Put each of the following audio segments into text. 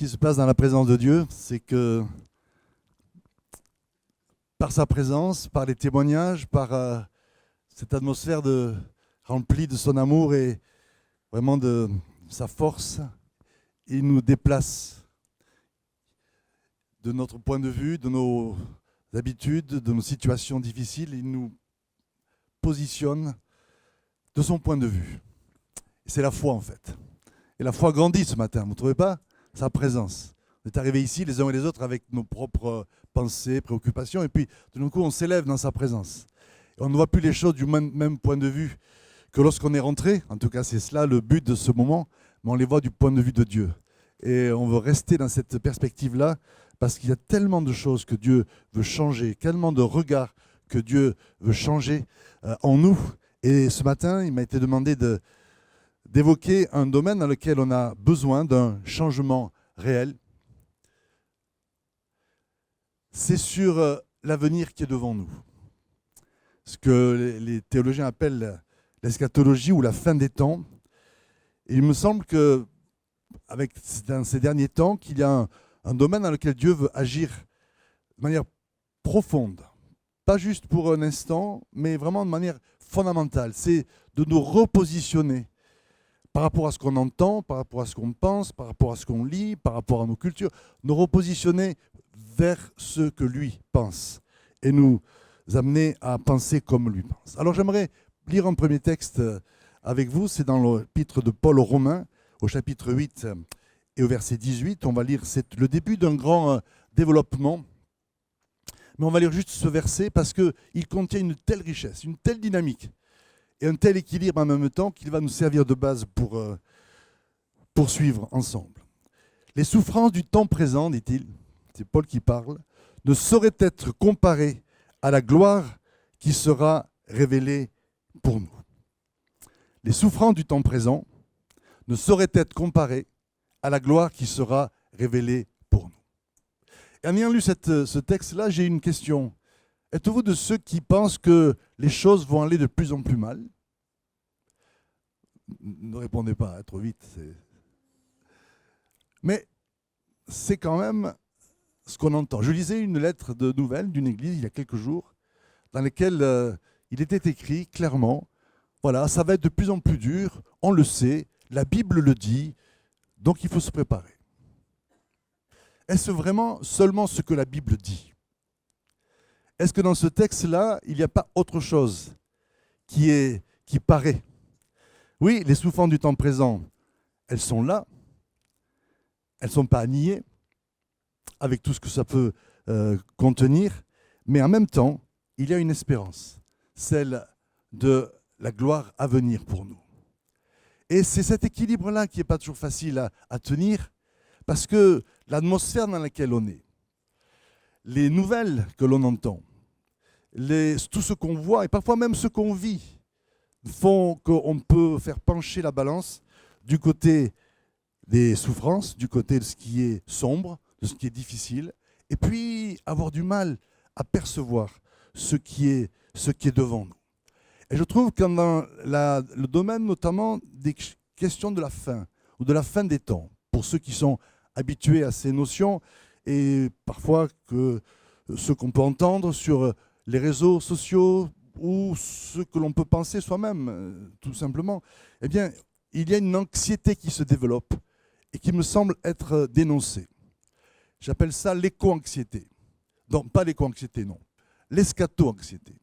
qui se passe dans la présence de Dieu, c'est que par sa présence, par les témoignages, par cette atmosphère remplie de son amour et vraiment de sa force, il nous déplace de notre point de vue, de nos habitudes, de nos situations difficiles. Il nous positionne de son point de vue. C'est la foi en fait. Et la foi grandit ce matin, vous ne trouvez pas? Sa présence. On est arrivés ici les uns et les autres avec nos propres pensées, préoccupations, et puis tout d'un coup on s'élève dans sa présence. Et on ne voit plus les choses du même point de vue que lorsqu'on est rentré. En tout cas c'est cela le but de ce moment, mais on les voit du point de vue de Dieu. Et on veut rester dans cette perspective-là parce qu'il y a tellement de choses que Dieu veut changer, tellement de regards que Dieu veut changer en nous. Et ce matin, il m'a été demandé d'évoquer un domaine dans lequel on a besoin d'un changement réel. C'est sur l'avenir qui est devant nous. Ce que les théologiens appellent l'eschatologie ou la fin des temps. Et il me semble que, dans ces derniers temps, qu'il y a un domaine dans lequel Dieu veut agir de manière profonde. Pas juste pour un instant, mais vraiment de manière fondamentale. C'est de nous repositionner par rapport à ce qu'on entend, par rapport à ce qu'on pense, par rapport à ce qu'on lit, par rapport à nos cultures, nous repositionner vers ce que lui pense et nous amener à penser comme lui pense. Alors j'aimerais lire un premier texte avec vous, c'est dans l'épître de Paul aux Romains, au chapitre 8 et au verset 18. On va lire, c'est le début d'un grand développement, mais on va lire juste ce verset parce qu'il contient une telle richesse, une telle dynamique, et un tel équilibre en même temps qu'il va nous servir de base pour poursuivre ensemble. Les souffrances du temps présent, dit-il, c'est Paul qui parle, ne sauraient être comparées à la gloire qui sera révélée pour nous. Les souffrances du temps présent ne sauraient être comparées à la gloire qui sera révélée pour nous. Et en ayant lu ce texte-là, j'ai une question. Êtes-vous de ceux qui pensent que les choses vont aller de plus en plus mal? Ne répondez pas trop vite. Mais c'est quand même ce qu'on entend. Je lisais une lettre de nouvelles d'une église il y a quelques jours dans laquelle il était écrit clairement, voilà, ça va être de plus en plus dur, on le sait, la Bible le dit, donc il faut se préparer. Est-ce vraiment seulement ce que la Bible dit? Est-ce que dans ce texte-là, il n'y a pas autre chose qui paraît? Oui, les souffrances du temps présent, elles sont là, elles ne sont pas à nier, avec tout ce que ça peut contenir, mais en même temps, il y a une espérance, celle de la gloire à venir pour nous. Et c'est cet équilibre-là qui n'est pas toujours facile à tenir, parce que l'atmosphère dans laquelle on est, les nouvelles que l'on entend, tout ce qu'on voit, et parfois même ce qu'on vit, font qu'on peut faire pencher la balance du côté des souffrances, du côté de ce qui est sombre, de ce qui est difficile, et puis avoir du mal à percevoir ce qui est devant nous. Et je trouve que dans le domaine notamment des questions de la fin, ou de la fin des temps, pour ceux qui sont habitués à ces notions, et parfois que ce qu'on peut entendre sur les réseaux sociaux, ou ce que l'on peut penser soi-même, tout simplement, eh bien, il y a une anxiété qui se développe et qui me semble être dénoncée. J'appelle ça l'éco-anxiété. Non, pas l'éco-anxiété, non. L'eschato-anxiété.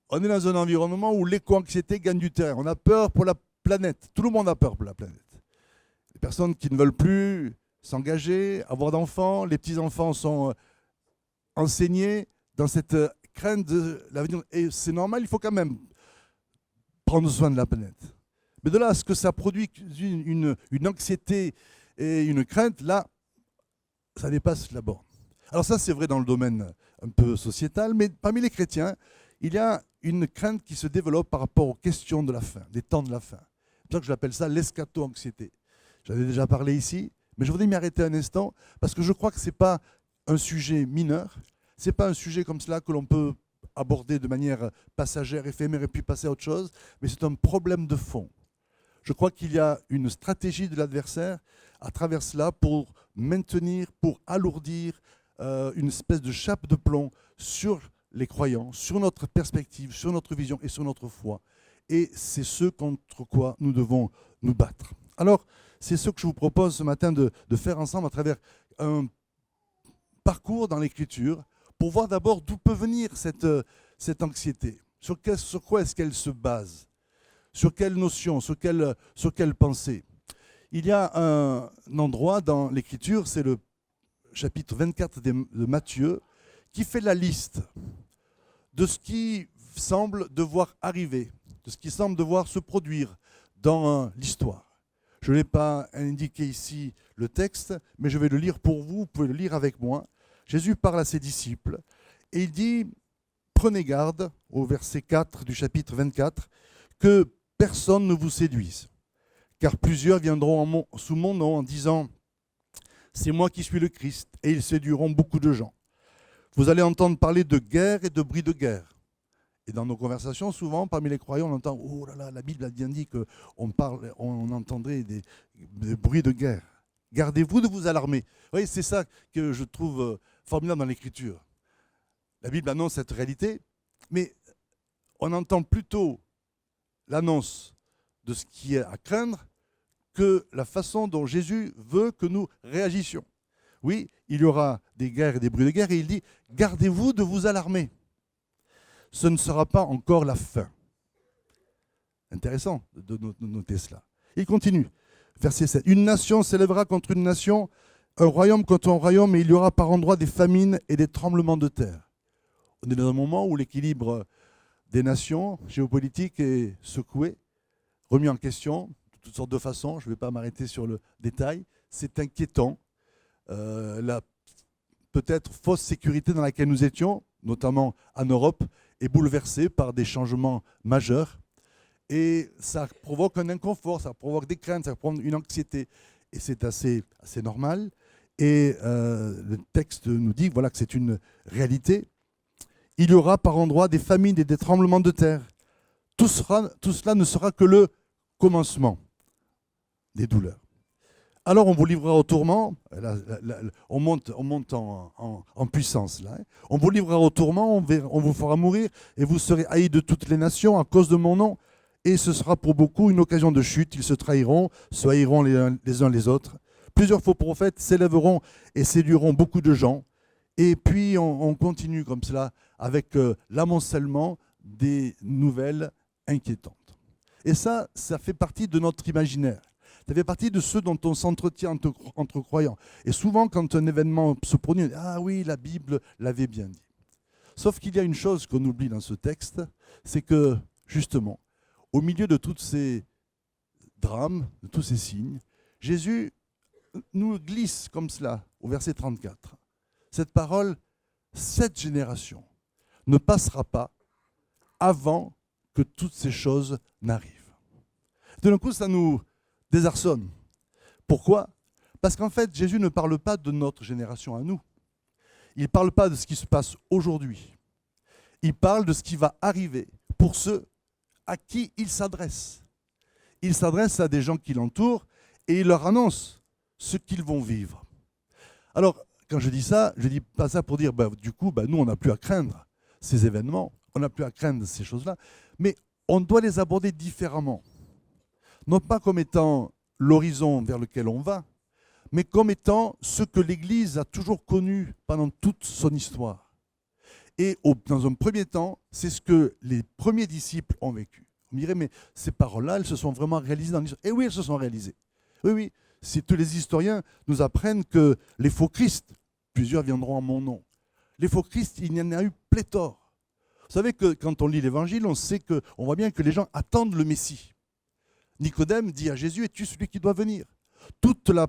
On est dans un environnement où l'éco-anxiété gagne du terrain. On a peur pour la planète. Tout le monde a peur pour la planète. Les personnes qui ne veulent plus s'engager, avoir d'enfants, les petits-enfants sont enseignés dans cette crainte de l'avenir. Et c'est normal, il faut quand même prendre soin de la planète. Mais de là à ce que ça produit une anxiété et une crainte, là, ça dépasse la borne. Alors ça, c'est vrai dans le domaine un peu sociétal, mais parmi les chrétiens, il y a une crainte qui se développe par rapport aux questions de la fin, des temps de la fin. C'est pour ça que j'appelle ça l'eschato-anxiété. J'en ai déjà parlé ici, mais je voudrais m'y arrêter un instant, parce que je crois que ce n'est pas un sujet mineur, ce n'est pas un sujet comme cela que l'on peut aborder de manière passagère, éphémère, et puis passer à autre chose, mais c'est un problème de fond. Je crois qu'il y a une stratégie de l'adversaire à travers cela pour maintenir, pour alourdir une espèce de chape de plomb sur les croyants, sur notre perspective, sur notre vision et sur notre foi. Et c'est ce contre quoi nous devons nous battre. Alors, c'est ce que je vous propose ce matin de faire ensemble à travers un parcours dans l'Écriture pour voir d'abord d'où peut venir cette anxiété. Sur quoi est-ce qu'elle se base? Sur quelle notion? Sur quelle pensée? Il y a un endroit dans l'Écriture, c'est le chapitre 24 de Matthieu, qui fait la liste de ce qui semble devoir arriver, de ce qui semble devoir se produire dans l'histoire. Je n'ai pas indiqué ici le texte, mais je vais le lire pour vous, vous pouvez le lire avec moi. Jésus parle à ses disciples et il dit « Prenez garde » au verset 4 du chapitre 24, « que personne ne vous séduise, car plusieurs viendront sous mon nom en disant « C'est moi qui suis le Christ » et ils séduiront beaucoup de gens. Vous allez entendre parler de guerre et de bruit de guerre. Et dans nos conversations, souvent, parmi les croyants, on entend « Oh là là, la Bible a bien dit qu'on entendrait des bruits de guerre. Gardez-vous de vous alarmer. » Vous voyez, c'est ça que je trouve formidable dans l'Écriture. La Bible annonce cette réalité, mais on entend plutôt l'annonce de ce qui est à craindre que la façon dont Jésus veut que nous réagissions. Oui, il y aura des guerres et des bruits de guerre, et il dit « Gardez-vous de vous alarmer. » Ce ne sera pas encore la fin. Intéressant de noter cela. Il continue, verset 7. « Une nation s'élèvera contre une nation, un royaume contre un royaume, et il y aura par endroits des famines et des tremblements de terre. » On est dans un moment où l'équilibre des nations géopolitiques est secoué, remis en question, de toutes sortes de façons. Je ne vais pas m'arrêter sur le détail. C'est inquiétant. La peut-être fausse sécurité dans laquelle nous étions, notamment en Europe, est bouleversée par des changements majeurs. Et ça provoque un inconfort, ça provoque des craintes, ça provoque une anxiété. Et c'est assez normal. Et le texte nous dit voilà, que c'est une réalité. Il y aura par endroits des famines et des tremblements de terre. Tout cela ne sera que le commencement des douleurs. Alors on vous livrera au tourment, on monte en puissance là. On vous livrera au tourment, on vous fera mourir et vous serez haïs de toutes les nations à cause de mon nom. Et ce sera pour beaucoup une occasion de chute. Ils se trahiront, se haïront les uns les autres. Plusieurs faux prophètes s'élèveront et séduiront beaucoup de gens. Et puis on continue comme cela avec l'amoncellement des nouvelles inquiétantes. Et ça fait partie de notre imaginaire. Ça fait partie de ceux dont on s'entretient entre croyants. Et souvent, quand un événement se produit, on dit « Ah oui, la Bible l'avait bien dit ». Sauf qu'il y a une chose qu'on oublie dans ce texte, c'est que, justement, au milieu de tous ces drames, de tous ces signes, Jésus nous glisse comme cela, au verset 34. Cette parole, cette génération ne passera pas avant que toutes ces choses n'arrivent. De d'un coup, ça nous désarçonne. Pourquoi? Parce qu'en fait, Jésus ne parle pas de notre génération à nous. Il ne parle pas de ce qui se passe aujourd'hui. Il parle de ce qui va arriver pour ceux à qui il s'adresse. Il s'adresse à des gens qui l'entourent et il leur annonce ce qu'ils vont vivre. Alors, quand je dis ça, je ne dis pas ça pour dire, du coup, nous, on n'a plus à craindre ces événements, on n'a plus à craindre ces choses-là, mais on doit les aborder différemment. Non pas comme étant l'horizon vers lequel on va, mais comme étant ce que l'Église a toujours connu pendant toute son histoire. Et dans un premier temps, c'est ce que les premiers disciples ont vécu. On me dirait, mais ces paroles-là, elles se sont vraiment réalisées dans l'histoire. Et oui, elles se sont réalisées. Oui, tous les historiens nous apprennent que les faux Christ, plusieurs viendront en mon nom. Les faux Christ, il y en a eu pléthore. Vous savez que quand on lit l'Évangile, on voit bien que les gens attendent le Messie. Nicodème dit à Jésus, es-tu celui qui doit venir? Toute la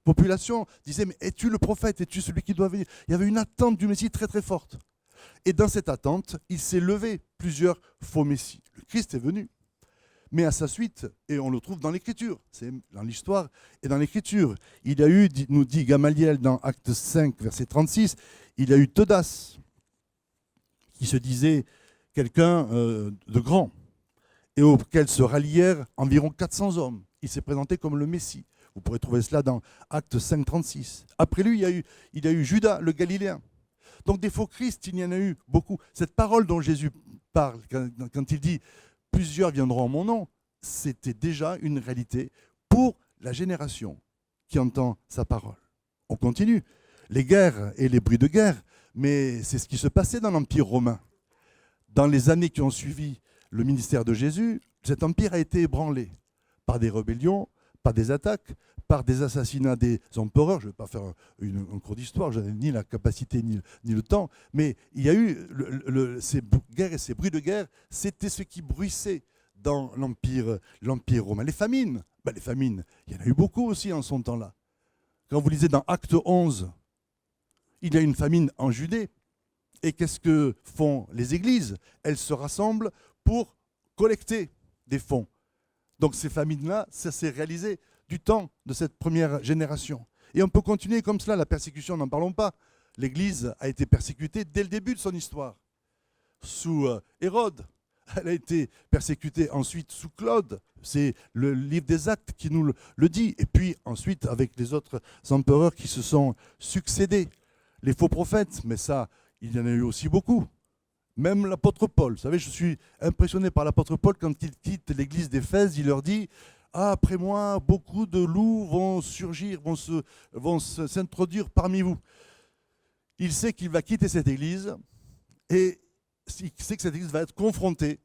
population disait, mais es-tu le prophète? Es-tu celui qui doit venir? Il y avait une attente du Messie très très forte. Et dans cette attente, il s'est levé plusieurs faux Messies. Le Christ est venu. Mais à sa suite, et on le trouve dans l'Écriture, c'est dans l'histoire et dans l'Écriture, il y a eu, nous dit Gamaliel dans Acte 5, verset 36, il y a eu Teudas, qui se disait quelqu'un de grand, et auquel se rallièrent environ 400 hommes. Il s'est présenté comme le Messie. Vous pourrez trouver cela dans Actes 5, 36. Après lui, il y a eu Judas, le Galiléen. Donc des faux Christ, il y en a eu beaucoup. Cette parole dont Jésus parle, quand il dit « plusieurs viendront en mon nom », c'était déjà une réalité pour la génération qui entend sa parole. On continue. Les guerres et les bruits de guerre, mais c'est ce qui se passait dans l'Empire romain. Dans les années qui ont suivi le ministère de Jésus, cet empire a été ébranlé par des rébellions, par des attaques, par des assassinats des empereurs. Je ne vais pas faire un cours d'histoire, je n'ai ni la capacité ni le temps, mais il y a eu ces guerres et ces bruits de guerre, c'était ce qui bruissait dans l'empire romain. Les famines, il y en a eu beaucoup aussi en son temps-là. Quand vous lisez dans Acte 11, il y a une famine en Judée. Et qu'est-ce que font les églises? Elles se rassemblent pour collecter des fonds. Donc ces famines-là, ça s'est réalisé du temps de cette première génération. Et on peut continuer comme cela, la persécution, n'en parlons pas. L'Église a été persécutée dès le début de son histoire. Sous Hérode, elle a été persécutée ensuite sous Claude. C'est le livre des Actes qui nous le dit. Et puis ensuite avec les autres empereurs qui se sont succédés. Les faux prophètes, mais ça, il y en a eu aussi beaucoup. Même l'apôtre Paul. Vous savez, je suis impressionné par l'apôtre Paul quand il quitte l'église d'Éphèse, il leur dit « Ah, après moi, beaucoup de loups vont surgir, vont s'introduire parmi vous. » Il sait qu'il va quitter cette église et il sait que cette église va être confrontée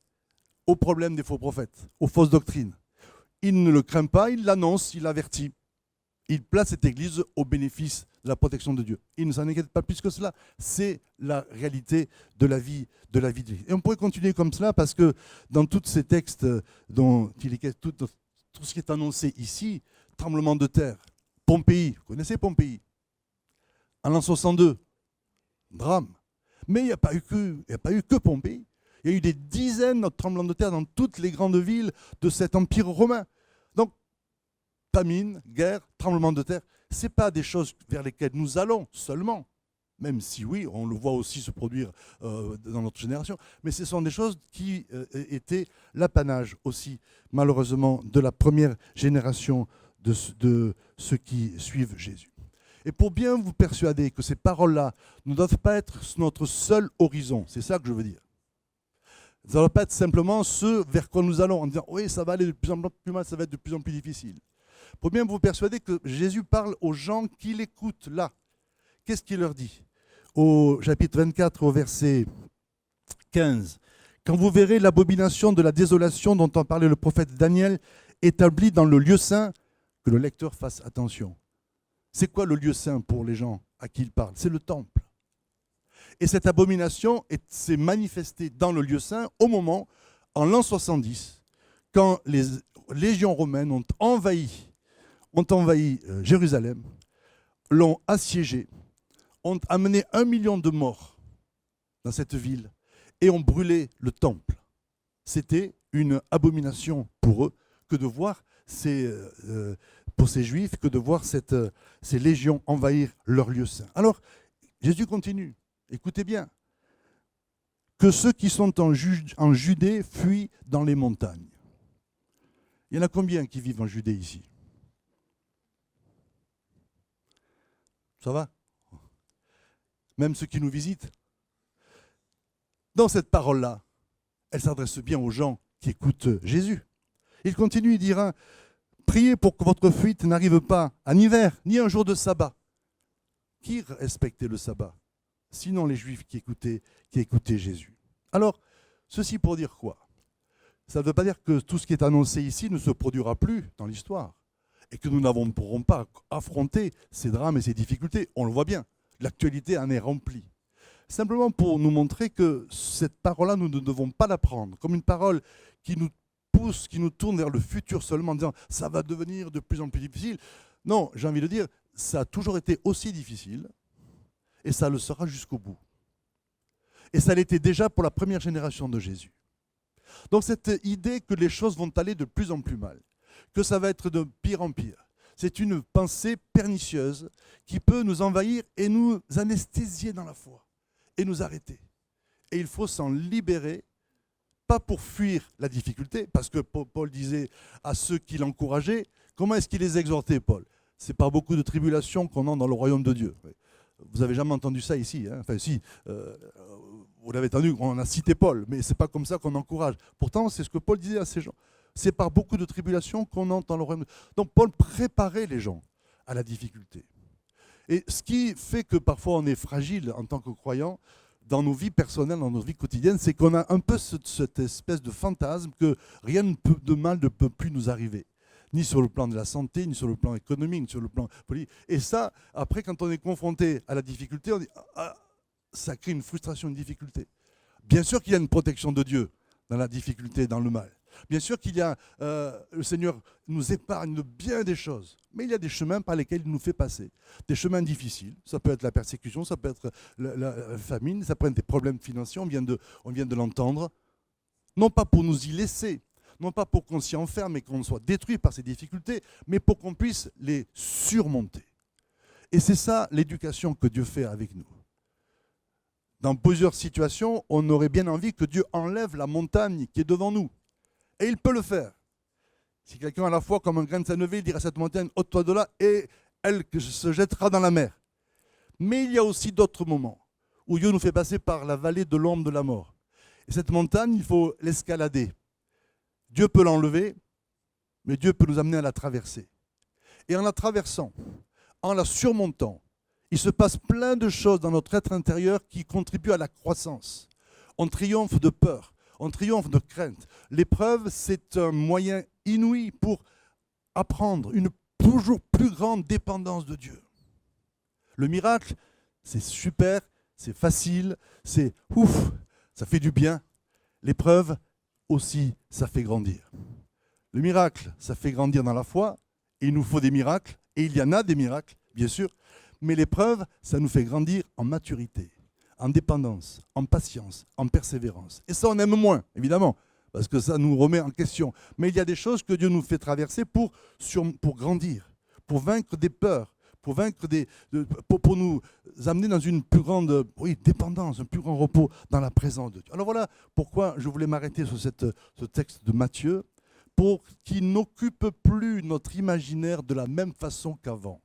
au problème des faux prophètes, aux fausses doctrines. Il ne le craint pas, il l'annonce, il l'avertit. Il place cette église au bénéfice de la protection de Dieu. Il ne s'en inquiète pas plus que cela. C'est la réalité de la vie de l'Église. Et on pourrait continuer comme cela parce que dans tous ces textes, tout ce qui est annoncé ici, tremblement de terre, Pompéi, vous connaissez Pompéi? En l'an 62, drame. Mais il n'y a pas eu que Pompéi. Il y a eu des dizaines de tremblements de terre dans toutes les grandes villes de cet empire romain. Donc, famine, guerre, tremblement de terre, ce n'est pas des choses vers lesquelles nous allons seulement, même si oui, on le voit aussi se produire dans notre génération, mais ce sont des choses qui étaient l'apanage aussi, malheureusement, de la première génération de ceux qui suivent Jésus. Et pour bien vous persuader que ces paroles-là ne doivent pas être notre seul horizon, c'est ça que je veux dire. Ça ne doit pas être simplement ce vers quoi nous allons, en disant « oui, ça va aller de plus en plus mal, ça va être de plus en plus difficile ». Pour bien vous persuader que Jésus parle aux gens qui l'écoutent là. Qu'est-ce qu'il leur dit? Au chapitre 24, au verset 15. « Quand vous verrez l'abomination de la désolation dont en parlait le prophète Daniel, établie dans le lieu saint, que le lecteur fasse attention. » C'est quoi le lieu saint pour les gens à qui il parle? C'est le temple. Et cette abomination s'est manifestée dans le lieu saint au moment, en l'an 70, quand les légions romaines ont envahi Jérusalem, l'ont assiégé, ont amené 1 million de morts dans cette ville et ont brûlé le temple. C'était une abomination pour eux que de voir pour ces Juifs, que de voir ces légions envahir leur lieu saint. Alors, Jésus continue. Écoutez bien. Que ceux qui sont en Judée fuient dans les montagnes. Il y en a combien qui vivent en Judée ici? Ça va? Même ceux qui nous visitent? Dans cette parole-là, elle s'adresse bien aux gens qui écoutent Jésus. Il continue, il dira, « Priez pour que votre fuite n'arrive pas en hiver, ni un jour de sabbat. » Qui respectait le sabbat? Sinon les Juifs qui écoutaient Jésus. Alors, ceci pour dire quoi? Ça ne veut pas dire que tout ce qui est annoncé ici ne se produira plus dans l'histoire et que nous ne pourrons pas affronter ces drames et ces difficultés. On le voit bien, l'actualité en est remplie. Simplement pour nous montrer que cette parole-là, nous ne devons pas la prendre comme une parole qui nous pousse, qui nous tourne vers le futur seulement en disant « ça va devenir de plus en plus difficile ». Non, j'ai envie de dire, ça a toujours été aussi difficile et ça le sera jusqu'au bout. Et ça l'était déjà pour la première génération de Jésus. Donc cette idée que les choses vont aller de plus en plus mal, que ça va être de pire en pire, c'est une pensée pernicieuse qui peut nous envahir et nous anesthésier dans la foi et nous arrêter. Et il faut s'en libérer pas pour fuir la difficulté, parce que Paul disait à ceux qui l'encourageaient, comment est-ce qu'il les exhortait, Paul? C'est par beaucoup de tribulations qu'on entre dans le royaume de Dieu. Vous n'avez jamais entendu ça ici, hein? Enfin si, vous l'avez entendu, on a cité Paul, mais ce n'est pas comme ça qu'on encourage. Pourtant, c'est ce que Paul disait à ces gens. C'est par beaucoup de tribulations qu'on entre dans le royaume de Dieu. Donc Paul préparait les gens à la difficulté. Et ce qui fait que parfois on est fragile en tant que croyant, dans nos vies personnelles, dans nos vies quotidiennes, c'est qu'on a un peu cette espèce de fantasme que rien de mal ne peut plus nous arriver. Ni sur le plan de la santé, ni sur le plan économique, ni sur le plan politique. Et ça, après, quand on est confronté à la difficulté, on dit ça crée une frustration, une difficulté. Bien sûr qu'il y a une protection de Dieu dans la difficulté, dans le mal. Bien sûr qu'il y a, le Seigneur nous épargne de bien des choses, mais il y a des chemins par lesquels il nous fait passer. Des chemins difficiles, ça peut être la persécution, ça peut être la famine, ça peut être des problèmes financiers, on vient de l'entendre. Non pas pour nous y laisser, non pas pour qu'on s'y enferme et qu'on soit détruit par ces difficultés, mais pour qu'on puisse les surmonter. Et c'est ça l'éducation que Dieu fait avec nous. Dans plusieurs situations, on aurait bien envie que Dieu enlève la montagne qui est devant nous. Et il peut le faire. Si quelqu'un a la foi comme un grain de sénévé, il dira à cette montagne, ôte-toi de là, et elle se jettera dans la mer. Mais il y a aussi d'autres moments où Dieu nous fait passer par la vallée de l'ombre de la mort. Et cette montagne, il faut l'escalader. Dieu peut l'enlever, mais Dieu peut nous amener à la traverser. Et en la traversant, en la surmontant, il se passe plein de choses dans notre être intérieur qui contribuent à la croissance. On triomphe de peur. On triomphe de crainte. L'épreuve, c'est un moyen inouï pour apprendre une toujours plus grande dépendance de Dieu. Le miracle, c'est super, c'est facile, c'est ouf, ça fait du bien. L'épreuve, aussi, ça fait grandir. Le miracle, ça fait grandir dans la foi, et il nous faut des miracles, et il y en a des miracles, bien sûr, mais l'épreuve, ça nous fait grandir en maturité, en dépendance, en patience, en persévérance. Et ça, on aime moins, évidemment, parce que ça nous remet en question. Mais il y a des choses que Dieu nous fait traverser pour grandir, pour vaincre des peurs, pour nous amener dans une plus grande dépendance, un plus grand repos dans la présence de Dieu. Alors voilà pourquoi je voulais m'arrêter sur ce texte de Matthieu, pour qu'il n'occupe plus notre imaginaire de la même façon qu'avant.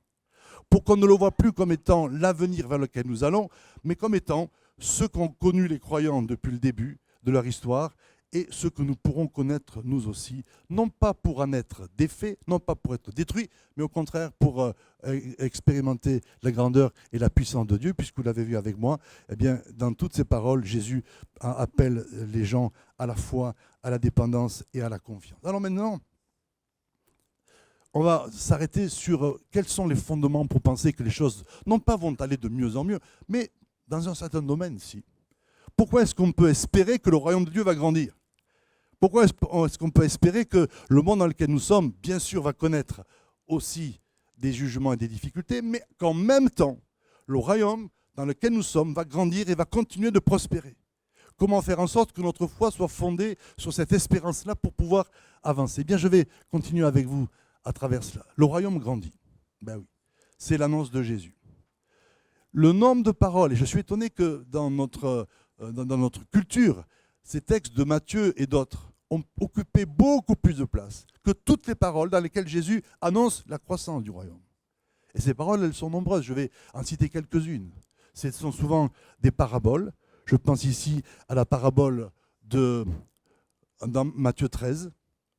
Pour qu'on ne le voit plus comme étant l'avenir vers lequel nous allons, mais comme étant ceux qu'ont connu les croyants depuis le début de leur histoire et ceux que nous pourrons connaître nous aussi, non pas pour en être défaits, non pas pour être détruits, mais au contraire pour expérimenter la grandeur et la puissance de Dieu, puisque vous l'avez vu avec moi, eh bien, dans toutes ces paroles, Jésus appelle les gens à la foi, à la dépendance et à la confiance. Alors maintenant, on va s'arrêter sur quels sont les fondements pour penser que les choses, non pas vont aller de mieux en mieux, mais dans un certain domaine, si. Pourquoi est-ce qu'on peut espérer que le royaume de Dieu va grandir? Pourquoi est-ce qu'on peut espérer que le monde dans lequel nous sommes, bien sûr, va connaître aussi des jugements et des difficultés, mais qu'en même temps, le royaume dans lequel nous sommes va grandir et va continuer de prospérer? Comment faire en sorte que notre foi soit fondée sur cette espérance-là pour pouvoir avancer? Eh bien, je vais continuer avec vous à travers cela. Le royaume grandit. Ben oui, c'est l'annonce de Jésus. Le nombre de paroles, et je suis étonné que dans notre culture, ces textes de Matthieu et d'autres ont occupé beaucoup plus de place que toutes les paroles dans lesquelles Jésus annonce la croissance du royaume. Et ces paroles, elles sont nombreuses. Je vais en citer quelques-unes. Ce sont souvent des paraboles. Je pense ici à la parabole dans Matthieu 13,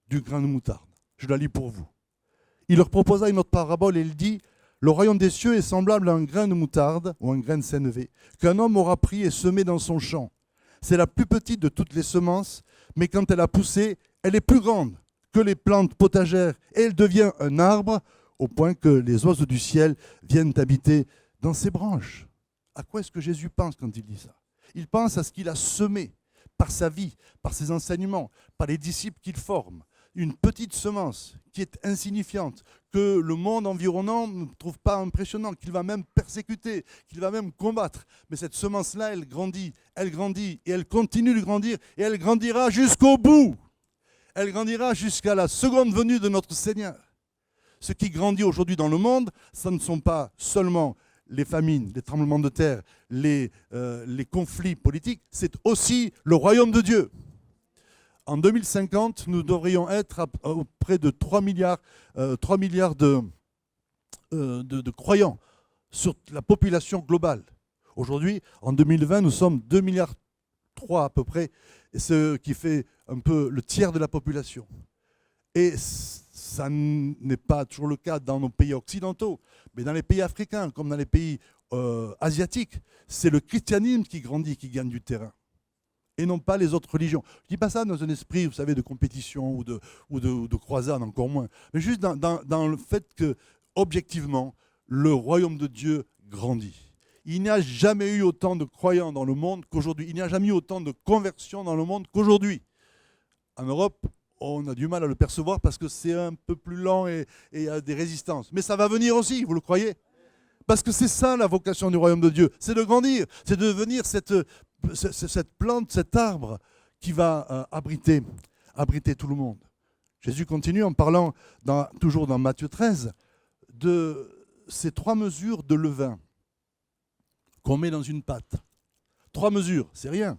du grain de moutarde. Je la lis pour vous. Il leur proposa une autre parabole et il dit « Le royaume des cieux est semblable à un grain de moutarde ou un grain de sénévé qu'un homme aura pris et semé dans son champ. C'est la plus petite de toutes les semences, mais quand elle a poussé, elle est plus grande que les plantes potagères et elle devient un arbre au point que les oiseaux du ciel viennent habiter dans ses branches. » À quoi est-ce que Jésus pense quand il dit ça? Il pense à ce qu'il a semé par sa vie, par ses enseignements, par les disciples qu'il forme. Une petite semence qui est insignifiante, que le monde environnant ne trouve pas impressionnant, qu'il va même persécuter, qu'il va même combattre. Mais cette semence-là, elle grandit et elle continue de grandir et elle grandira jusqu'au bout. Elle grandira jusqu'à la seconde venue de notre Seigneur. Ce qui grandit aujourd'hui dans le monde, ce ne sont pas seulement les famines, les tremblements de terre, les conflits politiques, c'est aussi le royaume de Dieu. En 2050, nous devrions être à près de 3 milliards de croyants sur la population globale. Aujourd'hui, en 2020, nous sommes 2 milliards 3 à peu près, ce qui fait un peu le tiers de la population. Et ça n'est pas toujours le cas dans nos pays occidentaux, mais dans les pays africains, comme dans les pays asiatiques, c'est le christianisme qui grandit, qui gagne du terrain, et non pas les autres religions. Je ne dis pas ça dans un esprit, vous savez, de compétition ou de croisade, encore moins, mais juste dans le fait que, objectivement, le royaume de Dieu grandit. Il n'y a jamais eu autant de croyants dans le monde qu'aujourd'hui. Il n'y a jamais eu autant de conversions dans le monde qu'aujourd'hui. En Europe, on a du mal à le percevoir parce que c'est un peu plus lent et il y a des résistances. Mais ça va venir aussi, vous le croyez? Parce que c'est ça la vocation du royaume de Dieu, c'est de grandir, c'est de devenir cette plante, cet arbre qui va abriter tout le monde. Jésus continue en parlant, toujours dans Matthieu 13, de ces 3 mesures de levain qu'on met dans une pâte. 3 mesures, c'est rien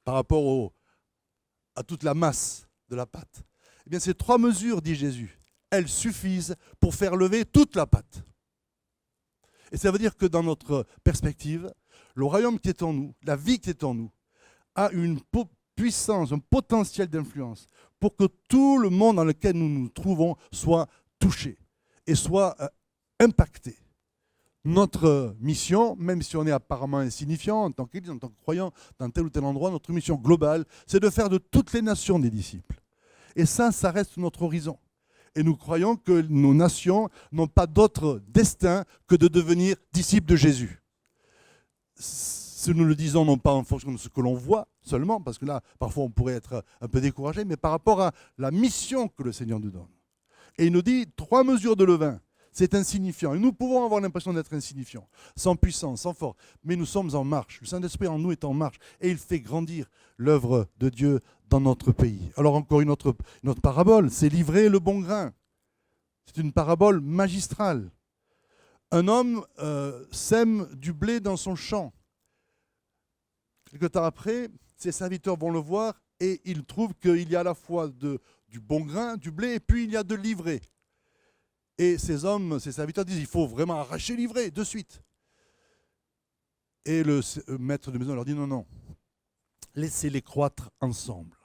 par rapport à toute la masse de la pâte. Eh bien, ces 3 mesures, dit Jésus, elles suffisent pour faire lever toute la pâte. Et ça veut dire que dans notre perspective, le royaume qui est en nous, la vie qui est en nous, a une puissance, un potentiel d'influence pour que tout le monde dans lequel nous nous trouvons soit touché et soit impacté. Notre mission, même si on est apparemment insignifiant en tant qu'Église, en tant que croyant dans tel ou tel endroit, notre mission globale, c'est de faire de toutes les nations des disciples. Et ça reste notre horizon. Et nous croyons que nos nations n'ont pas d'autre destin que de devenir disciples de Jésus. Si nous le disons non pas en fonction de ce que l'on voit seulement, parce que là, parfois on pourrait être un peu découragé, mais par rapport à la mission que le Seigneur nous donne. Et il nous dit 3 mesures de levain. C'est insignifiant. Et nous pouvons avoir l'impression d'être insignifiants, sans puissance, sans force. Mais nous sommes en marche. Le Saint-Esprit en nous est en marche. Et il fait grandir l'œuvre de Dieu dans notre pays. Alors encore une autre parabole, c'est livrer le bon grain. C'est une parabole magistrale. Un homme sème du blé dans son champ. Quelque temps après, ses serviteurs vont le voir et ils trouvent qu'il y a à la fois du bon grain, du blé, et puis il y a de l'ivraie. Et ces serviteurs disent, il faut vraiment arracher l'ivraie de suite. Et le maître de maison leur dit, non, laissez-les croître ensemble.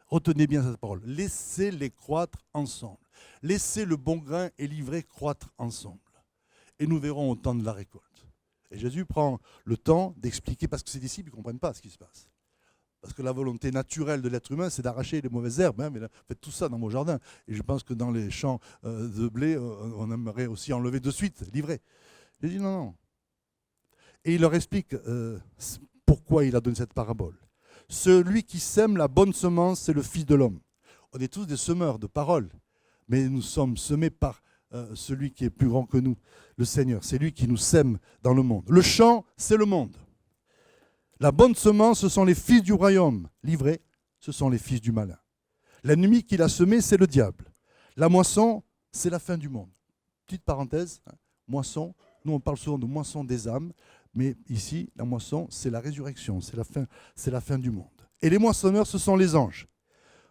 Retenez bien cette parole, laissez-les croître ensemble. Laissez le bon grain et l'ivraie croître ensemble. Et nous verrons au temps de la récolte. Et Jésus prend le temps d'expliquer, parce que ses disciples ne comprennent pas ce qui se passe. Parce que la volonté naturelle de l'être humain, c'est d'arracher les mauvaises herbes. Mais là, faites tout ça dans vos jardins. Et je pense que dans les champs de blé, on aimerait aussi enlever de suite, livrer. Il dit non. Et il leur explique pourquoi il a donné cette parabole. Celui qui sème la bonne semence, c'est le Fils de l'homme. On est tous des semeurs de paroles, mais nous sommes semés par celui qui est plus grand que nous, le Seigneur. C'est lui qui nous sème dans le monde. Le champ, c'est le monde. La bonne semence, ce sont les fils du royaume. L'ivraie, ce sont les fils du malin. L'ennemi qu'il a semé, c'est le diable. La moisson, c'est la fin du monde. Petite parenthèse, moisson, nous on parle souvent de moisson des âmes, mais ici, la moisson, c'est la résurrection, c'est la fin du monde. Et les moissonneurs, ce sont les anges.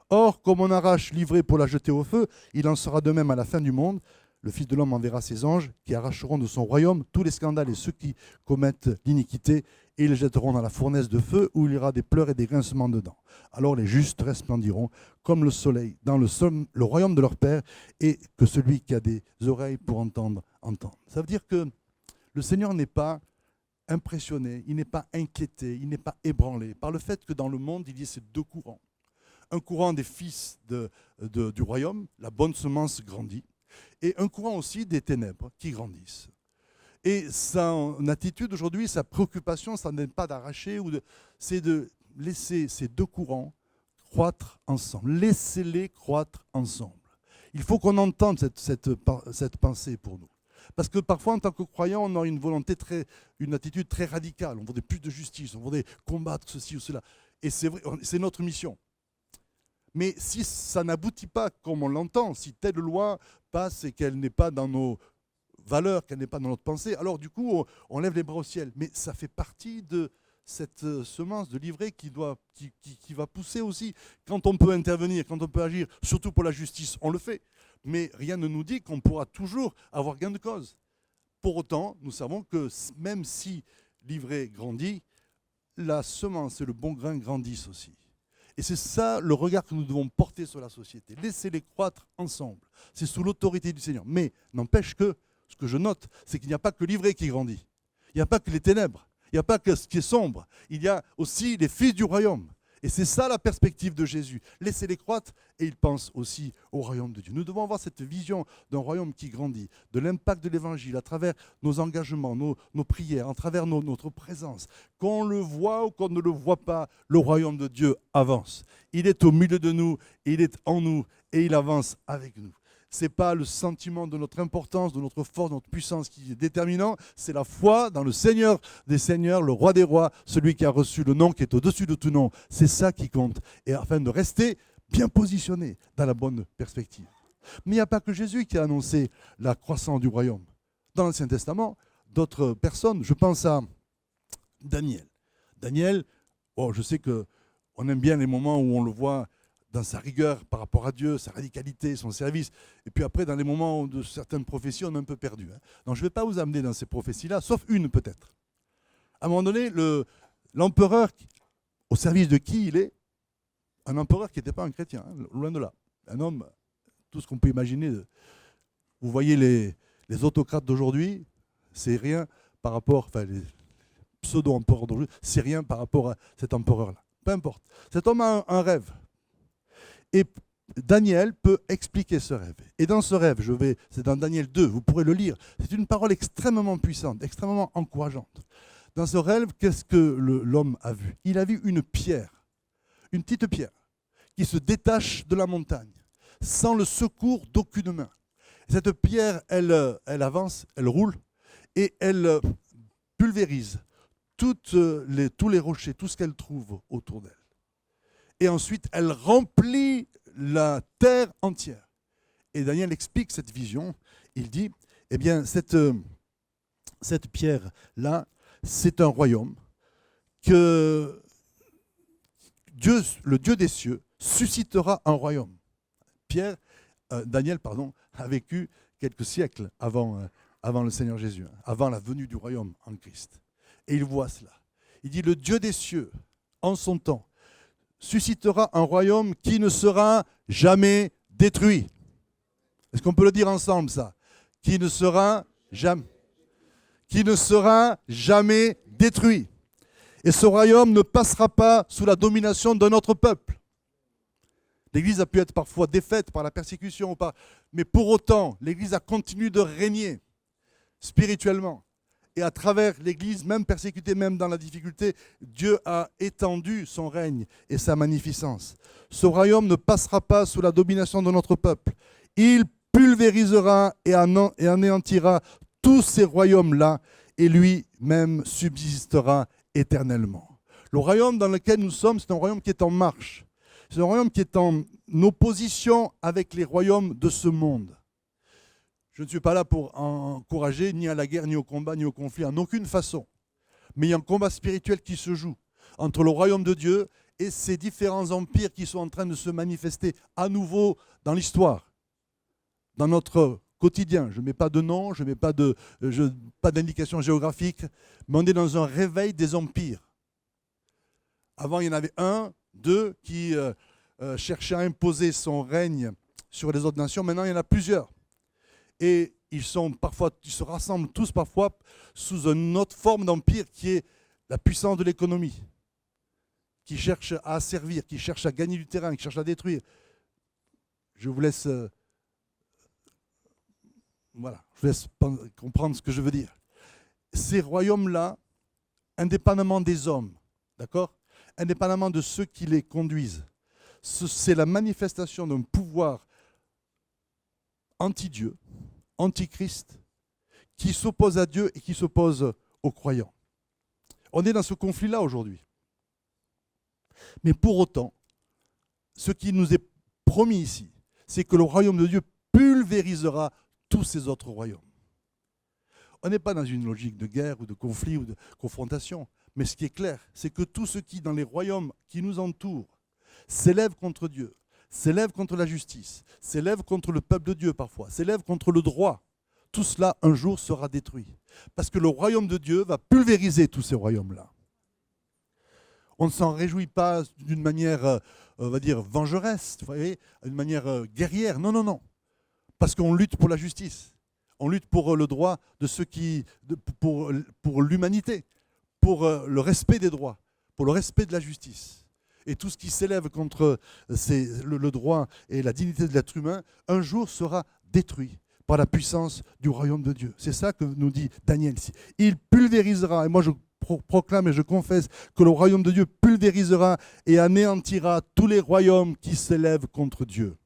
Or, comme on arrache l'ivraie pour la jeter au feu, il en sera de même à la fin du monde. Le Fils de l'homme enverra ses anges qui arracheront de son royaume tous les scandales et ceux qui commettent l'iniquité et ils les jetteront dans la fournaise de feu où il y aura des pleurs et des grincements de dents. Alors les justes resplendiront comme le soleil dans le royaume de leur Père et que celui qui a des oreilles pour entendre, entende. Ça veut dire que le Seigneur n'est pas impressionné, il n'est pas inquiété, il n'est pas ébranlé par le fait que dans le monde, il y ait ces 2 courants. Un courant des fils du royaume, la bonne semence grandit, et un courant aussi des ténèbres qui grandissent. Et son attitude aujourd'hui, sa préoccupation, ça n'est pas d'arracher, c'est de laisser ces 2 courants croître ensemble. Laissez-les croître ensemble. Il faut qu'on entende cette pensée pour nous. Parce que parfois, en tant que croyant, on a une attitude très radicale. On voudrait plus de justice, on voudrait combattre ceci ou cela. Et c'est vrai, c'est notre mission. Mais si ça n'aboutit pas comme on l'entend, si telle loi passe et qu'elle n'est pas dans nos valeurs, qu'elle n'est pas dans notre pensée, alors du coup, on lève les bras au ciel. Mais ça fait partie de cette semence de l'ivraie qui va pousser aussi. Quand on peut intervenir, quand on peut agir, surtout pour la justice, on le fait. Mais rien ne nous dit qu'on pourra toujours avoir gain de cause. Pour autant, nous savons que même si l'ivraie grandit, la semence et le bon grain grandissent aussi. Et c'est ça le regard que nous devons porter sur la société. Laissez-les croître ensemble. C'est sous l'autorité du Seigneur. Mais n'empêche que, ce que je note, c'est qu'il n'y a pas que l'ivraie qui grandit. Il n'y a pas que les ténèbres. Il n'y a pas que ce qui est sombre. Il y a aussi les fils du royaume. Et c'est ça la perspective de Jésus. Laissez-les croître et il pense aussi au royaume de Dieu. Nous devons avoir cette vision d'un royaume qui grandit, de l'impact de l'évangile à travers nos engagements, nos prières, à travers notre présence. Qu'on le voit ou qu'on ne le voit pas, le royaume de Dieu avance. Il est au milieu de nous, il est en nous et il avance avec nous. Ce n'est pas le sentiment de notre importance, de notre force, de notre puissance qui est déterminant, c'est la foi dans le Seigneur des Seigneurs, le Roi des Rois, celui qui a reçu le nom qui est au-dessus de tout nom. C'est ça qui compte, et afin de rester bien positionné dans la bonne perspective. Mais il n'y a pas que Jésus qui a annoncé la croissance du royaume. Dans l'Ancien Testament, d'autres personnes, je pense à Daniel. Daniel, je sais qu'on aime bien les moments où on le voit dans sa rigueur par rapport à Dieu, sa radicalité, son service. Et puis après, dans les moments de certaines prophéties, on est un peu perdu. Donc je ne vais pas vous amener dans ces prophéties-là, sauf une peut-être. À un moment donné, l'empereur, au service de qui il est, un empereur qui n'était pas un chrétien, loin de là. Un homme, tout ce qu'on peut imaginer. Vous voyez les autocrates d'aujourd'hui, c'est rien par rapport, enfin les pseudo-empereurs d'aujourd'hui, c'est rien par rapport à cet empereur-là. Peu importe. Cet homme a un rêve. Et Daniel peut expliquer ce rêve. Et dans ce rêve, c'est dans Daniel 2, vous pourrez le lire, c'est une parole extrêmement puissante, extrêmement encourageante. Dans ce rêve, qu'est-ce que l'homme a vu? Il a vu une pierre, une petite pierre, qui se détache de la montagne, sans le secours d'aucune main. Cette pierre, elle avance, elle roule, et elle pulvérise tous les rochers, tout ce qu'elle trouve autour d'elle. Et ensuite, elle remplit la terre entière. Et Daniel explique cette vision. Il dit, eh bien, cette pierre-là, c'est un royaume que Dieu, le Dieu des cieux, suscitera un royaume. Daniel, a vécu quelques siècles avant le Seigneur Jésus, avant la venue du royaume en Christ. Et il voit cela. Il dit, le Dieu des cieux, en son temps, suscitera un royaume qui ne sera jamais détruit. Est-ce qu'on peut le dire ensemble, ça? Qui ne sera jamais détruit. Et ce royaume ne passera pas sous la domination d'un autre peuple. L'Église a pu être parfois défaite par la persécution, mais pour autant, l'Église a continué de régner spirituellement. Et à travers l'Église, même persécutée, même dans la difficulté, Dieu a étendu son règne et sa magnificence. Ce royaume ne passera pas sous la domination de notre peuple. Il pulvérisera et anéantira tous ces royaumes-là et lui-même subsistera éternellement. Le royaume dans lequel nous sommes, c'est un royaume qui est en marche. C'est un royaume qui est en opposition avec les royaumes de ce monde. Je ne suis pas là pour encourager ni à la guerre, ni au combat, ni au conflit, en aucune façon. Mais il y a un combat spirituel qui se joue entre le royaume de Dieu et ces différents empires qui sont en train de se manifester à nouveau dans l'histoire, dans notre quotidien. Je ne mets pas de nom, je ne mets pas d'indication géographique, mais on est dans un réveil des empires. Avant, il y en avait un, deux qui cherchaient à imposer son règne sur les autres nations. Maintenant, il y en a plusieurs. Et ils se rassemblent tous parfois sous une autre forme d'empire qui est la puissance de l'économie, qui cherche à asservir, qui cherche à gagner du terrain, qui cherche à détruire. Je vous laisse, comprendre ce que je veux dire. Ces royaumes-là, indépendamment des hommes, d'accord, indépendamment de ceux qui les conduisent, c'est la manifestation d'un pouvoir anti-Dieu, anti-Christ, qui s'oppose à Dieu et qui s'oppose aux croyants. On est dans ce conflit-là aujourd'hui. Mais pour autant, ce qui nous est promis ici, c'est que le royaume de Dieu pulvérisera tous ces autres royaumes. On n'est pas dans une logique de guerre ou de conflit ou de confrontation. Mais ce qui est clair, c'est que tout ce qui, dans les royaumes qui nous entourent, s'élève contre Dieu, s'élève contre la justice, s'élève contre le peuple de Dieu parfois, s'élève contre le droit, tout cela un jour sera détruit. Parce que le royaume de Dieu va pulvériser tous ces royaumes-là. On ne s'en réjouit pas d'une manière, on va dire, vengeresse, vous voyez, d'une manière guerrière. Non, non, non. Parce qu'on lutte pour la justice. On lutte pour le droit de ceux qui, pour l'humanité, pour le respect des droits, pour le respect de la justice. Et tout ce qui s'élève contre le droit et la dignité de l'être humain, un jour sera détruit par la puissance du royaume de Dieu. C'est ça que nous dit Daniel ici. Il pulvérisera, et moi je proclame et je confesse que le royaume de Dieu pulvérisera et anéantira tous les royaumes qui s'élèvent contre Dieu,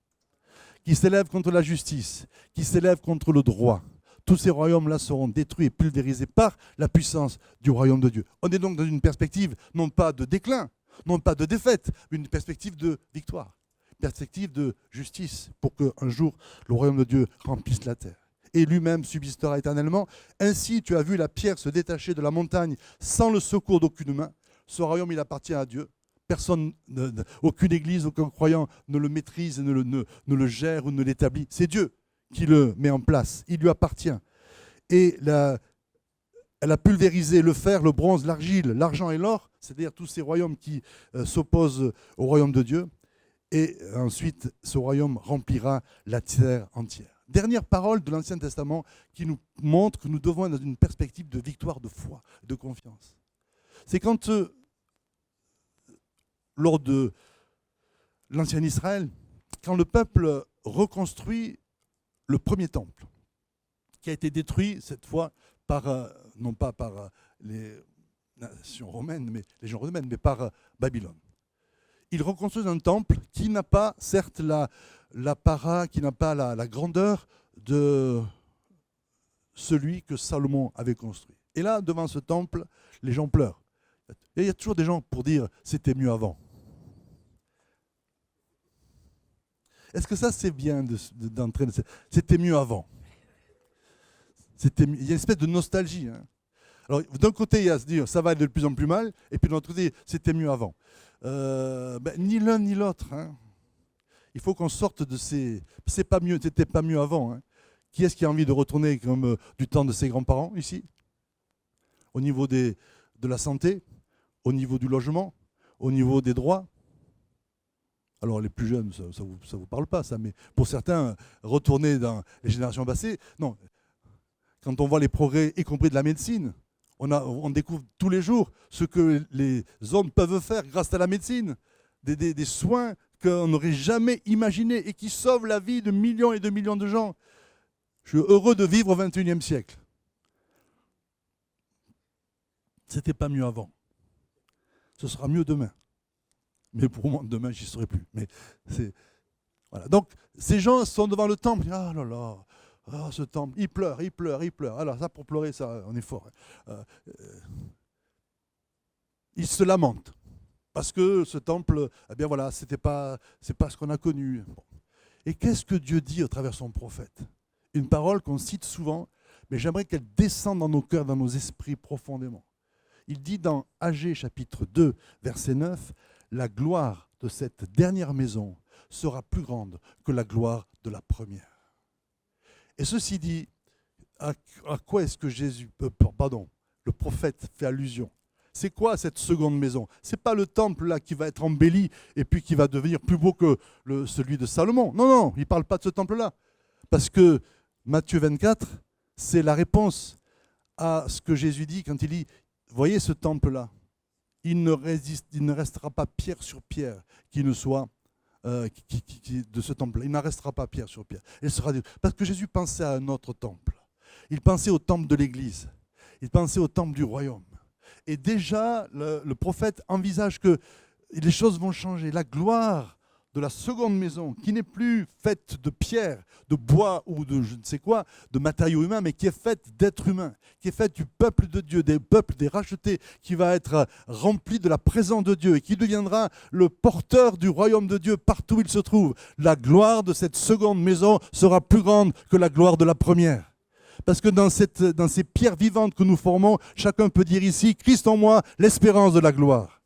qui s'élèvent contre la justice, qui s'élèvent contre le droit. Tous ces royaumes-là seront détruits et pulvérisés par la puissance du royaume de Dieu. On est donc dans une perspective non pas de déclin, non pas de défaite, mais une perspective de victoire, une perspective de justice pour qu'un jour le royaume de Dieu remplisse la terre. Et lui-même subsistera éternellement. Ainsi, tu as vu la pierre se détacher de la montagne sans le secours d'aucune main. Ce royaume, il appartient à Dieu. Personne, aucune église, aucun croyant ne le maîtrise, ne le gère ou ne l'établit. C'est Dieu qui le met en place. Il lui appartient. Et elle a pulvérisé le fer, le bronze, l'argile, l'argent et l'or, c'est-à-dire tous ces royaumes qui s'opposent au royaume de Dieu. Et ensuite, ce royaume remplira la terre entière. Dernière parole de l'Ancien Testament qui nous montre que nous devons être dans une perspective de victoire, de foi, de confiance. C'est quand, lors de l'Ancien Israël, quand le peuple reconstruit le premier temple, qui a été détruit cette fois par, non pas par les nations romaines, mais les gens romaines, mais par Babylone. Ils reconstruisent un temple qui n'a pas, certes, l'apparat, qui n'a pas la grandeur de celui que Salomon avait construit. Et là, devant ce temple, les gens pleurent. Et il y a toujours des gens pour dire « c'était mieux avant ». Est-ce que ça, c'est bien d'entrer « c'était mieux avant ». Il y a une espèce de nostalgie. Hein. Alors, d'un côté, il y a à se dire « ça va de plus en plus mal », et puis de l'autre côté, « c'était mieux avant ». Ni l'un ni l'autre. Hein. Il faut qu'on sorte de ces... C'est pas mieux, c'était pas mieux avant. Hein. Qui est-ce qui a envie de retourner comme du temps de ses grands-parents ici? Au niveau de la santé, au niveau du logement, au niveau des droits. Alors les plus jeunes, ça vous parle pas ça, mais pour certains, retourner dans les générations passées, non. Quand on voit les progrès, y compris de la médecine, on découvre tous les jours ce que les hommes peuvent faire grâce à la médecine, des soins qu'on n'aurait jamais imaginés et qui sauvent la vie de millions et de millions de gens. Je suis heureux de vivre au XXIe siècle. C'était pas mieux avant. Ce sera mieux demain. Mais pour moi, demain, j'y serai plus. Mais voilà. Donc, ces gens sont devant le temple. Ah là là. Oh, ce temple, il pleure, il pleure, il pleure. Alors ça, pour pleurer, ça, on est fort. Il se lamente parce que ce temple, eh bien voilà, c'est pas ce qu'on a connu. Bon. Et qu'est-ce que Dieu dit à travers son prophète? Une parole qu'on cite souvent, mais j'aimerais qu'elle descende dans nos cœurs, dans nos esprits profondément. Il dit dans Agée chapitre 2, verset 9, « La gloire de cette dernière maison sera plus grande que la gloire de la première. » Et ceci dit, à quoi est-ce que le prophète fait allusion? C'est quoi cette seconde maison? Ce n'est pas le temple là qui va être embelli et puis qui va devenir plus beau que celui de Salomon. Non, non, il ne parle pas de ce temple-là. Parce que Matthieu 24, c'est la réponse à ce que Jésus dit quand il dit, voyez ce temple-là, il ne restera pas pierre sur pierre qui ne soit de ce temple-là. Il n'en restera pas pierre sur pierre. Parce que Jésus pensait à un autre temple. Il pensait au temple de l'Église. Il pensait au temple du royaume. Et déjà, le prophète envisage que les choses vont changer. La gloire de la seconde maison, qui n'est plus faite de pierre, de bois ou de je ne sais quoi, de matériaux humains, mais qui est faite d'êtres humains, qui est faite du peuple de Dieu, des peuples, des rachetés, qui va être rempli de la présence de Dieu et qui deviendra le porteur du royaume de Dieu partout où il se trouve. La gloire de cette seconde maison sera plus grande que la gloire de la première. Parce que dans ces pierres vivantes que nous formons, chacun peut dire ici, Christ en moi, l'espérance de la gloire.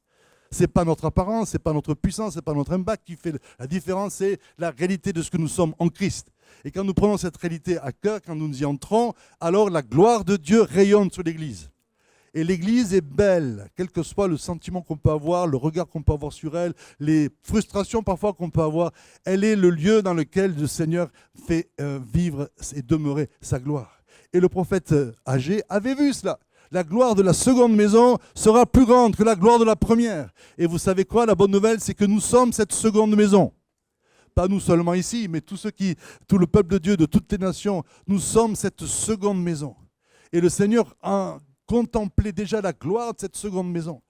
Ce n'est pas notre apparence, ce n'est pas notre puissance, ce n'est pas notre impact qui fait la différence, c'est la réalité de ce que nous sommes en Christ. Et quand nous prenons cette réalité à cœur, quand nous y entrons, alors la gloire de Dieu rayonne sur l'Église. Et l'Église est belle, quel que soit le sentiment qu'on peut avoir, le regard qu'on peut avoir sur elle, les frustrations parfois qu'on peut avoir. Elle est le lieu dans lequel le Seigneur fait vivre et demeurer sa gloire. Et le prophète Agé avait vu cela. La gloire de la seconde maison sera plus grande que la gloire de la première. Et vous savez quoi? La bonne nouvelle, c'est que nous sommes cette seconde maison. Pas nous seulement ici, mais tout le peuple de Dieu, de toutes les nations, nous sommes cette seconde maison. Et le Seigneur a contemplé déjà la gloire de cette seconde maison.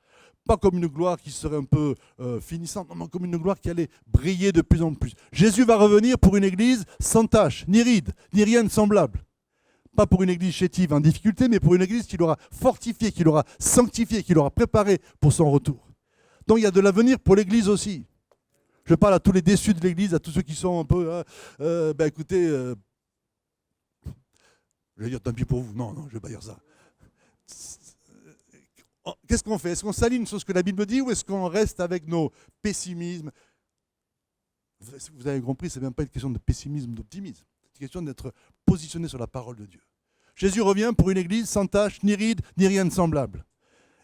Pas comme une gloire qui serait un peu finissante, non, comme une gloire qui allait briller de plus en plus. Jésus va revenir pour une église sans tache, ni ride, ni rien de semblable. Pas pour une église chétive en difficulté, mais pour une église qui l'aura fortifiée, qui l'aura sanctifiée, qui l'aura préparée pour son retour. Donc il y a de l'avenir pour l'église aussi. Je parle à tous les déçus de l'église, à tous ceux qui sont un peu, écoutez, je vais dire tant pis pour vous. Non, je ne vais pas dire ça. Qu'est-ce qu'on fait? Est-ce qu'on s'aligne sur ce que la Bible dit ou est-ce qu'on reste avec nos pessimismes? Vous avez compris, ce n'est même pas une question de pessimisme, d'optimisme. C'est une question d'être positionné sur la parole de Dieu. Jésus revient pour une église sans tache, ni ride, ni rien de semblable.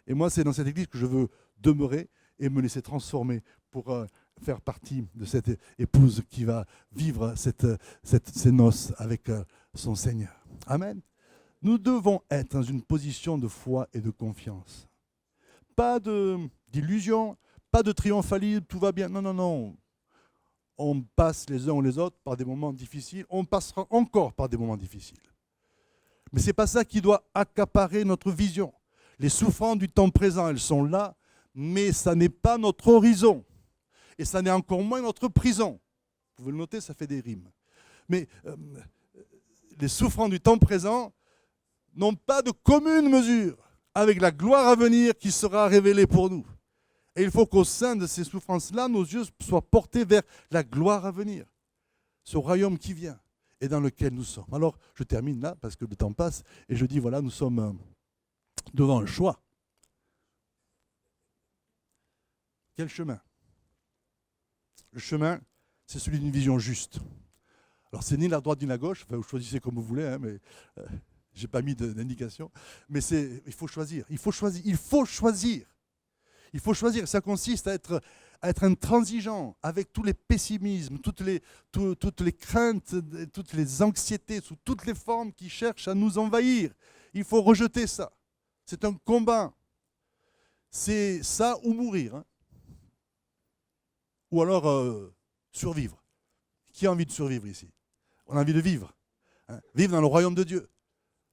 Et moi, c'est dans cette église que je veux demeurer et me laisser transformer pour faire partie de cette épouse qui va vivre ces noces avec son Seigneur. Amen. Nous devons être dans une position de foi et de confiance. Pas d'illusion, pas de triomphalisme, tout va bien. Non. On passe les uns ou les autres par des moments difficiles. On passera encore par des moments difficiles. Mais ce n'est pas ça qui doit accaparer notre vision. Les souffrances du temps présent, elles sont là, mais ça n'est pas notre horizon. Et ça n'est encore moins notre prison. Vous pouvez le noter, ça fait des rimes. Mais les souffrances du temps présent n'ont pas de commune mesure avec la gloire à venir qui sera révélée pour nous. Et il faut qu'au sein de ces souffrances-là, nos yeux soient portés vers la gloire à venir, ce royaume qui vient et dans lequel nous sommes. Alors, je termine là, parce que le temps passe, et je dis, voilà, nous sommes devant un choix. Quel chemin? Le chemin, c'est celui d'une vision juste. Alors, c'est ni la droite ni la gauche, enfin, vous choisissez comme vous voulez, hein, mais je n'ai pas mis d'indication. Mais il faut choisir, il faut choisir, il faut choisir. Il faut choisir, ça consiste à être intransigeant avec tous les pessimismes, toutes les craintes, toutes les anxiétés, sous toutes les formes qui cherchent à nous envahir. Il faut rejeter ça. C'est un combat. C'est ça ou mourir. Hein. Ou alors survivre. Qui a envie de survivre ici? On a envie de vivre. Hein. Vivre dans le royaume de Dieu.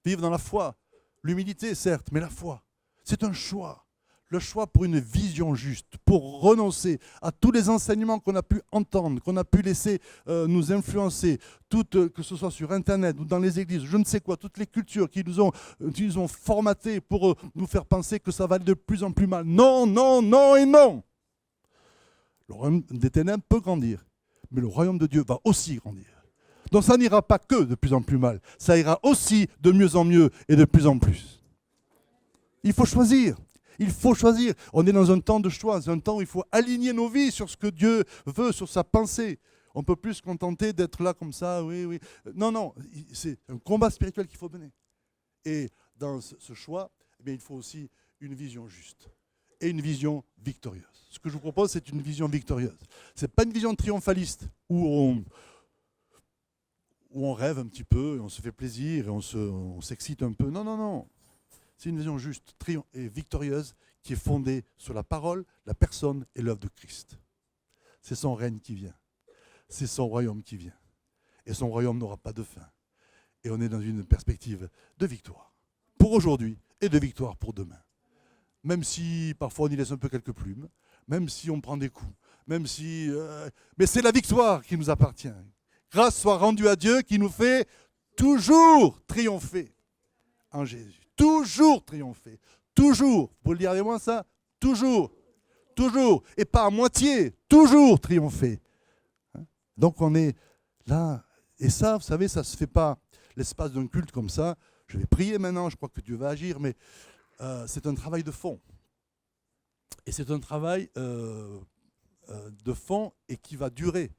Vivre dans la foi. L'humilité, certes, mais la foi. C'est un choix. Le choix pour une vision juste, pour renoncer à tous les enseignements qu'on a pu entendre, qu'on a pu laisser nous influencer, que ce soit sur Internet ou dans les églises, je ne sais quoi, toutes les cultures qui nous ont formatés pour nous faire penser que ça va aller de plus en plus mal. Non, non, non et non. Le royaume des ténèbres peut grandir, mais le royaume de Dieu va aussi grandir. Donc ça n'ira pas que de plus en plus mal, ça ira aussi de mieux en mieux et de plus en plus. Il faut choisir. Il faut choisir. On est dans un temps de choix, un temps où il faut aligner nos vies sur ce que Dieu veut, sur sa pensée. On ne peut plus se contenter d'être là comme ça, oui. Non, c'est un combat spirituel qu'il faut mener. Et dans ce choix, il faut aussi une vision juste et une vision victorieuse. Ce que je vous propose, c'est une vision victorieuse. Ce n'est pas une vision triomphaliste où on rêve un petit peu, et on se fait plaisir, et on s'excite un peu. Non. C'est une vision juste, et victorieuse, qui est fondée sur la parole, la personne et l'œuvre de Christ. C'est son règne qui vient. C'est son royaume qui vient. Et son royaume n'aura pas de fin. Et on est dans une perspective de victoire pour aujourd'hui et de victoire pour demain. Même si parfois on y laisse un peu quelques plumes, même si on prend des coups, même si... mais c'est la victoire qui nous appartient. Grâce soit rendue à Dieu qui nous fait toujours triompher en Jésus. Toujours triompher. Toujours. Vous le dire avec moi ça? Toujours. Toujours. Et pas à moitié. Toujours triompher. Donc on est là. Et ça, vous savez, ça ne se fait pas l'espace d'un culte comme ça. Je vais prier maintenant, je crois que Dieu va agir, mais c'est un travail de fond. Et c'est un travail de fond et qui va durer.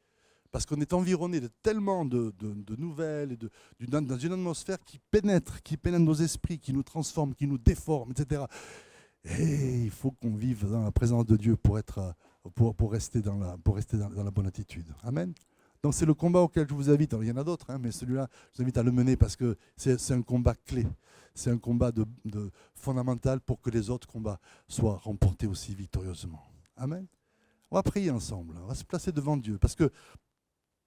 Parce qu'on est environné de tellement de nouvelles, et dans une atmosphère qui pénètre nos esprits, qui nous transforme, qui nous déforme, etc. Et il faut qu'on vive dans la présence de Dieu pour rester dans la bonne attitude. Amen. Donc c'est le combat auquel je vous invite. Alors, il y en a d'autres, hein, mais celui-là, je vous invite à le mener parce que c'est un combat clé. C'est un combat fondamental pour que les autres combats soient remportés aussi victorieusement. Amen. On va prier ensemble. On va se placer devant Dieu parce que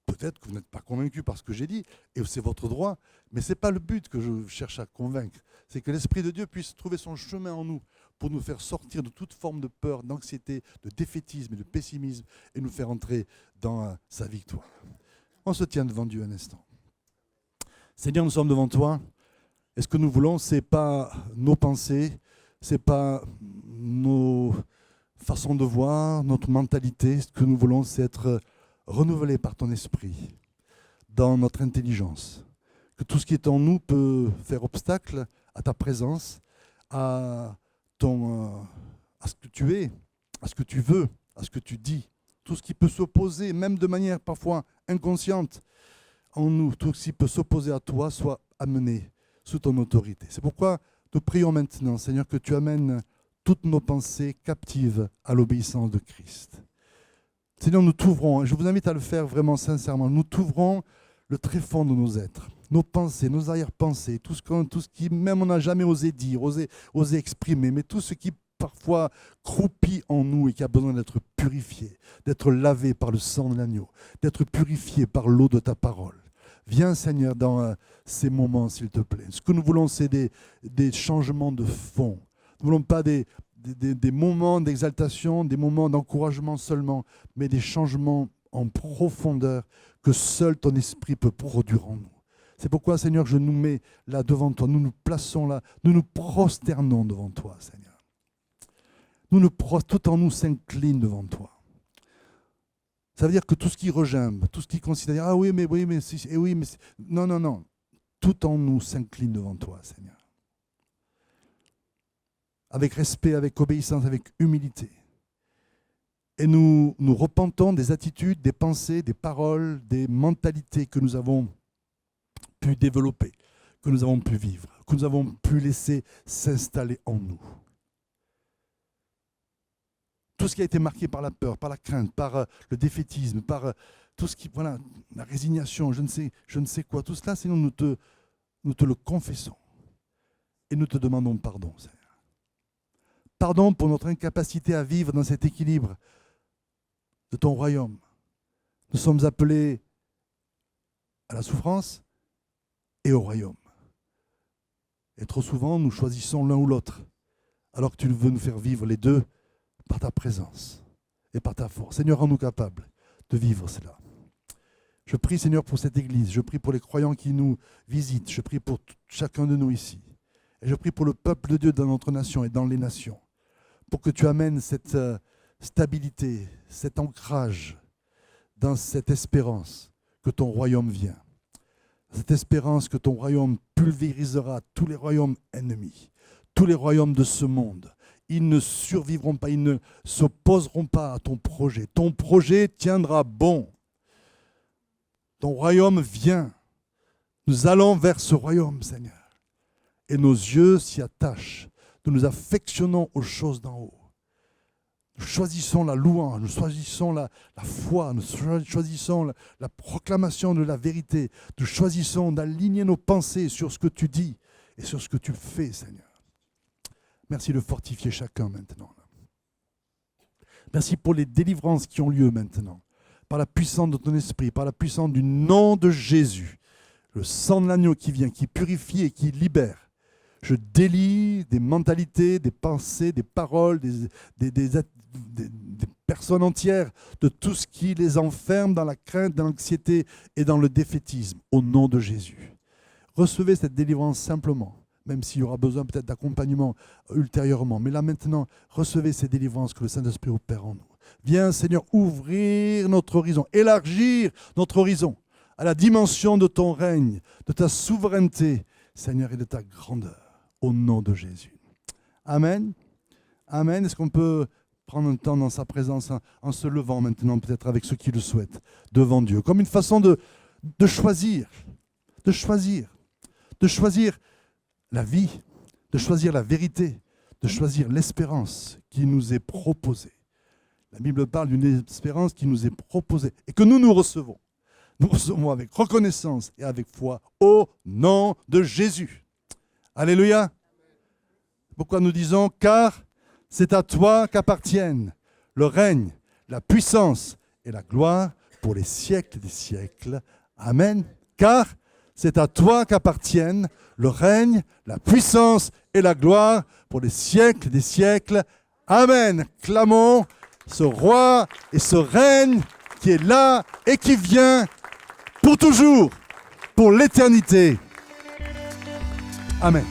peut-être que vous n'êtes pas convaincu par ce que j'ai dit, et c'est votre droit, mais ce n'est pas le but que je cherche à convaincre. C'est que l'Esprit de Dieu puisse trouver son chemin en nous pour nous faire sortir de toute forme de peur, d'anxiété, de défaitisme et de pessimisme et nous faire entrer dans sa victoire. On se tient devant Dieu un instant. Seigneur, nous sommes devant toi. Et ce que nous voulons, ce n'est pas nos pensées, ce n'est pas nos façons de voir, notre mentalité. Ce que nous voulons, c'est être renouvelé par ton esprit dans notre intelligence. Que tout ce qui est en nous peut faire obstacle à ta présence, à ce que tu es, à ce que tu veux, à ce que tu dis. Tout ce qui peut s'opposer, même de manière parfois inconsciente, en nous, tout ce qui peut s'opposer à toi soit amené sous ton autorité. C'est pourquoi nous prions maintenant, Seigneur, que tu amènes toutes nos pensées captives à l'obéissance de Christ. Seigneur, nous t'ouvrons, je vous invite à le faire vraiment sincèrement, nous t'ouvrons le tréfonds de nos êtres, nos pensées, nos arrière-pensées, tout ce qui même on n'a jamais osé dire, osé exprimer, mais tout ce qui parfois croupit en nous et qui a besoin d'être purifié, d'être lavé par le sang de l'agneau, d'être purifié par l'eau de ta parole. Viens, Seigneur, dans ces moments, s'il te plaît. Ce que nous voulons, c'est des changements de fond. Nous ne voulons pas des moments d'exaltation, des moments d'encouragement seulement, mais des changements en profondeur que seul ton esprit peut produire en nous. C'est pourquoi, Seigneur, je nous mets là devant toi, nous nous plaçons là, nous nous prosternons devant toi, Seigneur. Tout en nous s'incline devant toi. Ça veut dire que tout ce qui regimbe, tout ce qui considère, ah oui, mais non. Tout en nous s'incline devant toi, Seigneur. Avec respect, avec obéissance, avec humilité. Et nous repentons des attitudes, des pensées, des paroles, des mentalités que nous avons pu développer, que nous avons pu vivre, que nous avons pu laisser s'installer en nous. Tout ce qui a été marqué par la peur, par la crainte, par le défaitisme, par tout ce qui, voilà, la résignation, je ne sais quoi, tout cela, sinon nous te le confessons et nous te demandons pardon, Seigneur. Pardon pour notre incapacité à vivre dans cet équilibre de ton royaume. Nous sommes appelés à la souffrance et au royaume. Et trop souvent, nous choisissons l'un ou l'autre, alors que tu veux nous faire vivre les deux par ta présence et par ta force. Seigneur, rends-nous capables de vivre cela. Je prie, Seigneur, pour cette Église. Je prie pour les croyants qui nous visitent. Je prie pour chacun de nous ici. Et je prie pour le peuple de Dieu dans notre nation et dans les nations. Pour que tu amènes cette stabilité, cet ancrage dans cette espérance que ton royaume vient. Cette espérance que ton royaume pulvérisera tous les royaumes ennemis, tous les royaumes de ce monde. Ils ne survivront pas, ils ne s'opposeront pas à ton projet. Ton projet tiendra bon. Ton royaume vient. Nous allons vers ce royaume, Seigneur. Et nos yeux s'y attachent. Nous nous affectionnons aux choses d'en haut. Nous choisissons la louange, nous choisissons la foi, nous choisissons la proclamation de la vérité. Nous choisissons d'aligner nos pensées sur ce que tu dis et sur ce que tu fais, Seigneur. Merci de fortifier chacun maintenant. Merci pour les délivrances qui ont lieu maintenant. Par la puissance de ton esprit, par la puissance du nom de Jésus. Le sang de l'agneau qui vient, qui purifie et qui libère. Je délie des mentalités, des pensées, des paroles, des personnes entières, de tout ce qui les enferme dans la crainte, dans l'anxiété et dans le défaitisme, au nom de Jésus. Recevez cette délivrance simplement, même s'il y aura besoin peut-être d'accompagnement ultérieurement. Mais là maintenant, recevez ces délivrances que le Saint-Esprit opère en nous. Viens, Seigneur, ouvrir notre horizon, élargir notre horizon, à la dimension de ton règne, de ta souveraineté, Seigneur, et de ta grandeur, au nom de Jésus. Amen. Amen. Est-ce qu'on peut prendre un temps dans sa présence en se levant maintenant, peut-être avec ceux qui le souhaitent, devant Dieu, comme une façon de choisir, de choisir la vie, de choisir la vérité, de choisir l'espérance qui nous est proposée. La Bible parle d'une espérance qui nous est proposée et que nous recevons. Nous recevons avec reconnaissance et avec foi au nom de Jésus. Alléluia. Pourquoi nous disons « Car c'est à toi qu'appartiennent le règne, la puissance et la gloire pour les siècles des siècles. » Amen. Car c'est à toi qu'appartiennent le règne, la puissance et la gloire pour les siècles des siècles. Amen. Clamons ce roi et ce règne qui est là et qui vient pour toujours, pour l'éternité. Amen.